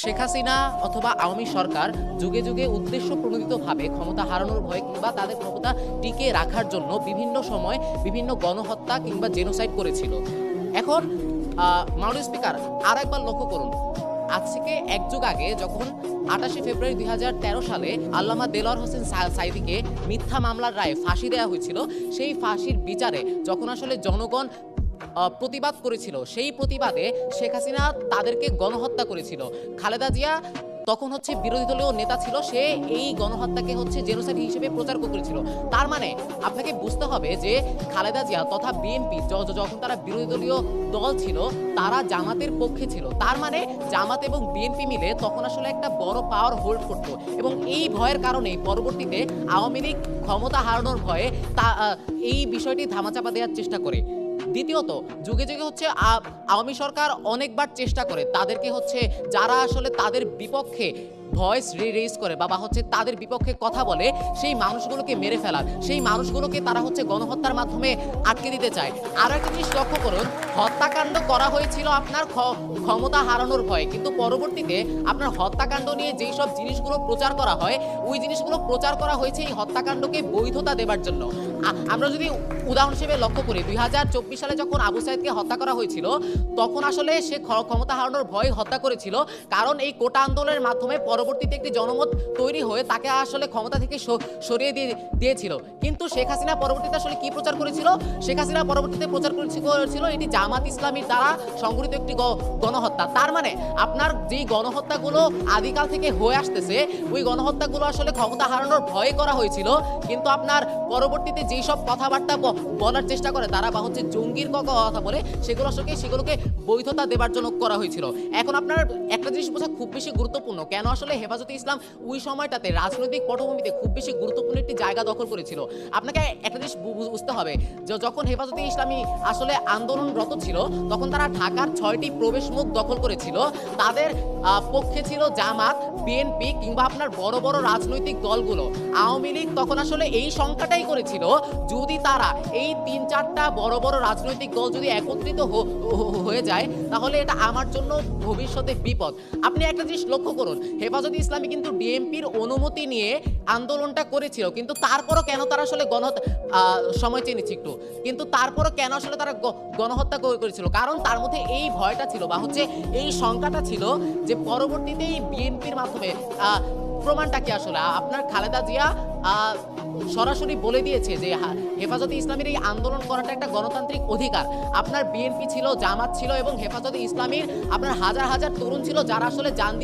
শেখ হাসিনা অথবা আওয়ামী সরকার যুগে যুগে উদ্দেশ্য প্রণোদিতভাবে ক্ষমতা হারানোর ভয় কিংবা তাদের ক্ষমতা টিকিয়ে রাখার জন্য বিভিন্ন সময় বিভিন্ন গণহত্যা কিংবা জেনোসাইড করেছিল। এখন মাননীয় স্পিকার আর একবার লক্ষ্য করুন, আজ থেকে এক যুগ আগে যখন 28 ফেব্রুয়ারি 2013 সালে আল্লামা দেলোয়ার হোসেন সাঈদীকে মিথ্যা মামলার রায়ে ফাঁসি দেওয়া হয়েছিল, সেই ফাঁসির বিচারে যখন আসলে জনগণ প্রতিবাদ করেছিল, সেই প্রতিবাদে শেখ হাসিনা তাদেরকে গণহত্যা করেছিল। খালেদা জিয়া তখন বিরোধী দলীয় নেতা ছিল, সে এই গণহত্যাকে জেনোসাইড হিসেবে প্রচার করেছিল। তার মানে আপনাকে বুঝতে হবে যে খালেদা জিয়া তথা বিএনপি যখন তারা বিরোধী দলীয় দল ছিল, তারা জামাতের পক্ষে ছিল। তার মানে জামাত এবং বিএনপি মিলে তখন আসলে একটা বড় পাওয়ার হোল্ড করত, এবং এই ভয়ের কারণেই পরবর্তীতে আওয়ামী লীগ ক্ষমতা হারানোর ভয়ে এই বিষয়টি ধামাচাপা দেওয়ার চেষ্টা করে। দ্বিতীয়ত, যুগে যুগে আওয়ামী সরকার অনেকবার চেষ্টা করে তাদেরকে যারা আসলে তাদের বিপক্ষে ভয়েস রেজ করে বা তাদের বিপক্ষে কথা বলে, সেই মানুষগুলোকে মেরে ফেলার, সেই মানুষগুলোকে তারা গণহত্যার মাধ্যমে আটকে দিতে চায়। আরো একটা জিনিস লক্ষ্য করুন, হত্যাকাণ্ড করা হয়েছিল আপনার ক্ষমতা হারানোর ভয়ে, কিন্তু পরবর্তীতে আপনার হত্যাকাণ্ড নিয়ে যেই সব জিনিসগুলো প্রচার করা হয়, ওই জিনিসগুলো প্রচার করা হয়েছে এই হত্যাকাণ্ডকে বৈধতা দেবার জন্য। আমরা যদি উদাহরণ হিসেবে লক্ষ্য করি, 2024 সালে যখন আবু সাইদকে হত্যা করা হয়েছিল, তখন আসলে সে ক্ষমতা হারানোর ভয়ে হত্যা করেছিল, কারণ এই কোটা আন্দোলনের মাধ্যমে পরবর্তীতে একটি জনমত তৈরি হয়ে তাকে আসলে ক্ষমতা থেকে সরিয়ে দিয়েছিল। কিন্তু শেখ হাসিনা পরবর্তীতে আসলে কি প্রচার করেছিল? শেখ হাসিনা পরবর্তীতে প্রচার করেছিল এটি জামাত ইসলামীর দ্বারা সংগঠিত একটি গণহত্যা। তার মানে আপনার যেই গণহত্যাগুলো আদিকাল থেকে হয়ে আসতেছে, ওই গণহত্যাগুলো আসলে ক্ষমতা হারানোর ভয়ে করা হয়েছিল, কিন্তু আপনার পরবর্তীতে যেই সব কথাবার্তা বলার চেষ্টা করে তারা বা জঙ্গির কথা বলে, সেগুলোকে বৈধতা দেবার জন্য করা হয়েছিল। এখন আপনার একটা জিনিস বোঝা খুব বেশি গুরুত্বপূর্ণ, কেন আসলে হেফাজতে ইসলাম ওই সময়টাতে রাজনৈতিক পটভূমিতে খুব বেশি গুরুত্বপূর্ণ একটি জায়গা দখল করেছিল। আপনাকে একটা জিনিস বুঝতে হবে যে যখন হেফাজতে ইসলামী আসলে আন্দোলনরত ছিল, তখন তারা ঢাকার 6টি প্রবেশ মুখ দখল করেছিল। তাদের পক্ষে ছিল জামাত, বিএনপি কিংবা আপনার বড় বড় রাজনৈতিক দলগুলো। আওয়ামী লীগ তখন আসলে এই সংখ্যাটাই করেছিল, যদি তারা এই 3-4টা বড় বড় রাজনৈতিক দল যদি একত্রিত হয়ে যায়, তাহলে এটা আমার জন্য ভবিষ্যতে বিপদ। আপনি একটা জিনিস লক্ষ্য করুন, হেফাজতে ইসলামী কিন্তু ডিএমপির অনুমতি নিয়ে আন্দোলনটা করেছিল, কিন্তু তারপরও কেন তারা আসলে সময় চেয়ে নিচ্ছি একটু, কিন্তু তারপরও কেন আসলে তারা গণহত্যা করেছিল? কারণ তার মধ্যে এই ভয়টা ছিল বা এই সংখ্যাটা ছিল যে পরবর্তীতে এই বিএনপির মাধ্যমে প্রমাণটা কি আসলে আপনার খালেদা জিয়া সরাসরি বলে দিয়েছে যে হেফাজতে ইসলামীর এই আন্দোলন করাটা একটা গণতান্ত্রিক অধিকার। আপনার বিএনপি ছিল, জামাত ছিল এবং হেফাজতে ইসলামীর আপনার হাজার হাজার তরুণ ছিল যারা আসলে জান